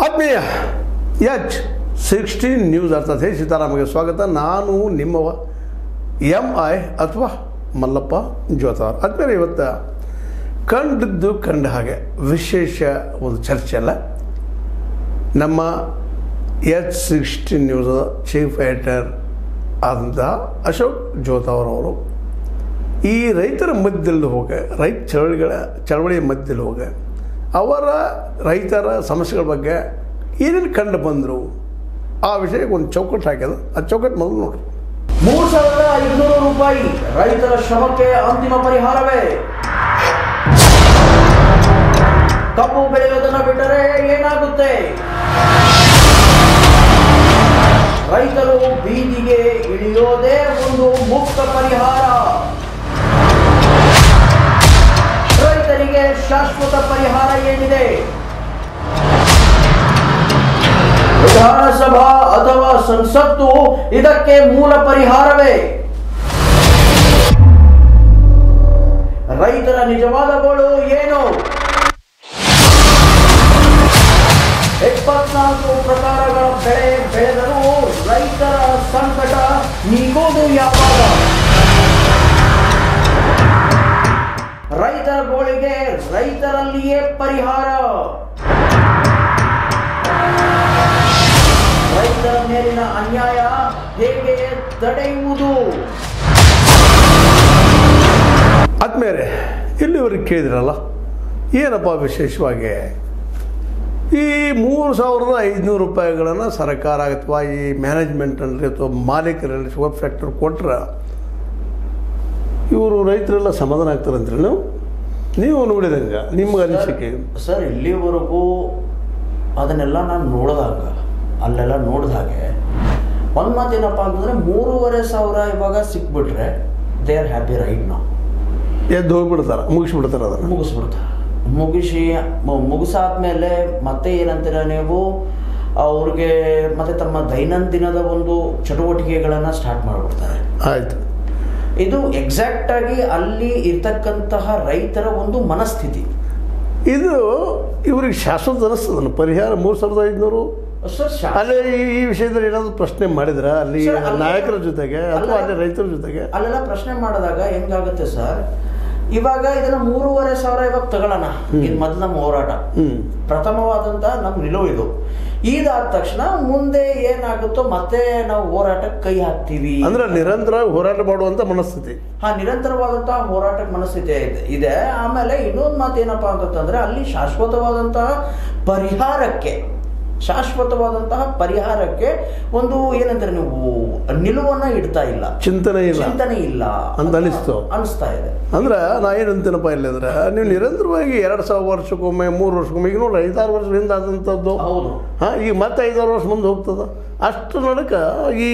ಆತ್ಮೀಯ H16 news ಅರ್ಥಾತ್ ಹೇ ಸೀತಾರಾಮಗೆ ಸ್ವಾಗತ. ನಾನು ನಿಮ್ಮವ MI ಅಥವಾ ಮಲ್ಲಪ್ಪ ಜೋತಾರ್. ಆದ್ಮೇಲೆ ಇವತ್ತು ಕಂಡ ಹಾಗೆ ವಿಶೇಷ ಒಂದು ಚರ್ಚೆ ಅಲ್ಲ, ನಮ್ಮ H16 ನ್ಯೂಸ್ ಚೀಫ್ ಎಡಿಟರ್ ಆದಂತಹ ಅಶೋಕ್ ಜೋತಾವರವರು ಈ ರೈತರ ಮಧ್ಯದಲ್ಲಿ ಹೋಗಿ ರೈತ ಚಳವಳಿಯ ಮಧ್ಯದಲ್ಲಿ ಹೋಗಿ ಅವರ ರೈತರ ಸಮಸ್ಯೆಗಳ ಬಗ್ಗೆ ಏನೇನು ಕಂಡು ಬಂದರು ಆ ವಿಷಯಕ್ಕೆ ಒಂದು ಚೌಕಟ್ಟು ಹಾಕಿದ. ಆ ಚೌಕಟ್ಟು ಮೊದಲು ನೋಡ್ರಿ. 3,500 ರೂಪಾಯಿ ರೈತರ ಶ್ರಮಕ್ಕೆ ಅಂತಿಮ ಪರಿಹಾರವೇ? ಕಬ್ಬು ಬೆಳೆಯೋದನ್ನು ಬಿಟ್ಟರೆ ಏನಾಗುತ್ತೆ? ರೈತರು ಬೀದಿಗೆ ಇಳಿಯೋದೇ ಒಂದು ಮುಕ್ತ ಪರಿಹಾರ. ರೈತರಿಗೆ ಶಾಶ್ವತ ಪರಿಹಾರ ಏನಿದೆ? ವಿಧಾನಸಭಾ ಅಥವಾ ಸಂಸತ್ತು ಇದಕ್ಕೆ ಮೂಲ ಪರಿಹಾರವೇ? ರೈತರ ನಿಜವಾದ ಗೋಳು ಏನು? 24 ಪ್ರಕಾರಗಳ ಬೆಳೆ ಬೆಳೆದರೂ ರೈತರ ಸಂಕಟ ನೀಗೋದು ಯಾವಾಗ? ರೈತರ ಗೋಳಿಗೆ ರೈತರಲ್ಲಿಯೇ ಪರಿಹಾರ. ರೈತರ ಮೇಲಿನ ಅನ್ಯಾಯ ಹೇಗೆ ತಡೆಯುವುದು? ಆದ್ಮೇಲೆ ಇಲ್ಲಿವರೆಗೆ ಕೇಳಿದ್ರಲ್ಲ, ಏನಪ್ಪ ವಿಶೇಷವಾಗಿ ಈ 3,500 ರೂಪಾಯಿಗಳನ್ನು ಸರ್ಕಾರ ಅಥವಾ ಈ ಮ್ಯಾನೇಜ್ಮೆಂಟಲ್ಲಿ ಅಥವಾ ಮಾಲೀಕರಲ್ಲಿ ಶುಗರ್ ಫ್ಯಾಕ್ಟ್ರಿ ಕೊಟ್ಟರೆ ಇವರು ರೈತರೆಲ್ಲ ಸಮಾಧಾನ ಆಗ್ತಾರಂದ್ರೆ ನೀವು ನೋಡಿದಂಗೆ ನಿಮ್ಗೆ ಅನಿಸಿಕೆ? ಸರ್, ಇಲ್ಲಿವರೆಗೂ ಅದನ್ನೆಲ್ಲ ನಾನು ಅಲ್ಲೆಲ್ಲ ನೋಡಿದ ಹಾಗೆ ಒಂದು ಮಾತೇನಪ್ಪ ಅಂತಂದರೆ 3,500 ಇವಾಗ ಸಿಕ್ಬಿಟ್ರೆ ದೇ ಆರ್ ಹ್ಯಾಪಿ ರೈಟ್ ನಾವು. ಎದ್ದು ಹೋಗ್ಬಿಡ್ತಾರೆ, ಮುಗಿಸ್ಬಿಡ್ತಾರೆ, ಅದನ್ನು ಮುಗಿಸಾದ್ಮೇಲೆ ಮತ್ತೆ ಏನಂತೀರ ನೀವು, ಅವ್ರಿಗೆ ಮತ್ತೆ ತಮ್ಮ ದೈನಂದಿನದ ಒಂದು ಚಟುವಟಿಕೆಗಳನ್ನು ಸ್ಟಾರ್ಟ್ ಮಾಡಿಬಿಡ್ತಾರೆ. ಆಯಿತು, ಇದು ಎಕ್ಸಾಕ್ಟ್ ಆಗಿ ಅಲ್ಲಿ ಇರ್ತಕ್ಕಂತಹ ರೈತರ ಒಂದು ಮನಸ್ಥಿತಿ. ಇದು ಇವ್ರಿಗೆ ಶಾಶ್ವತ ಅನಿಸ್ತದನ್ನು ಪರಿಹಾರ 3,500. ಅಲ್ಲೇ ಈ ವಿಷಯದಲ್ಲಿ ಏನಾದರೂ ಪ್ರಶ್ನೆ ಮಾಡಿದ್ರ ಅಲ್ಲಿ ನಾಯಕರ ಜೊತೆಗೆ ಅಥವಾ ಅಲ್ಲಿ ರೈತರ ಜೊತೆಗೆ? ಅಲ್ಲೆಲ್ಲ ಪ್ರಶ್ನೆ ಮಾಡಿದಾಗ ಹೆಂಗಾಗುತ್ತೆ ಸರ್, ಇವಾಗ ಇದನ್ನ 3,500 ಇವಾಗ ತಗೊಳ್ಳೋಣ. ಇದು ಮೊದಲು ನಮ್ಮ ಹೋರಾಟ, ಪ್ರಥಮವಾದಂತ ನಮ್ಮ ನಿಲುವು ಇದು. ಇದಾದ ತಕ್ಷಣ ಮುಂದೆ ಏನಾಗುತ್ತೋ ಮತ್ತೆ ನಾವು ಹೋರಾಟಕ್ಕೆ ಕೈ ಹಾಕ್ತೀವಿ ಅಂದ್ರೆ ನಿರಂತರವಾಗಿ ಹೋರಾಟ ಮಾಡುವಂತ ಮನಸ್ಥಿತಿ. ನಿರಂತರವಾದಂತಹ ಹೋರಾಟಕ್ಕೆ ಮನಸ್ಥಿತಿ ಇದೆ. ಆಮೇಲೆ ಇನ್ನೊಂದು ಮಾತು ಏನಪ್ಪಾ ಅಂತಂದ್ರೆ, ಅಲ್ಲಿ ಶಾಶ್ವತವಾದಂತಹ ಪರಿಹಾರಕ್ಕೆ ಒಂದು ಏನಂತಾರೆ ನೀವು ನಿಲುವನ್ನ ಇಡ್ತಾ ಇಲ್ಲ, ಚಿಂತನೆ ಇಲ್ಲ ಅಂತ ಅನಿಸ್ತಾ ಇದೆ. ಅಂದ್ರೆ ನಾ ಏನಂತೀನಪ್ಪ ಇಲ್ಲಿ ಅಂದ್ರೆ, ನೀವು ನಿರಂತರವಾಗಿ 2,000 ವರ್ಷಕ್ಕೊಮ್ಮೆ 3 ವರ್ಷಕ್ಕೊಮ್ಮೆ ಈಗ ನೋಡಿ 5-6 ವರ್ಷ ಹಿಂದೆ ಆದಂಥದ್ದು. ಹೌದು, ಈಗ ಮತ್ತೆ 5-6 ವರ್ಷ ಮುಂದೆ ಹೋಗ್ತದ. ಅಷ್ಟು ನಡಕ ಈ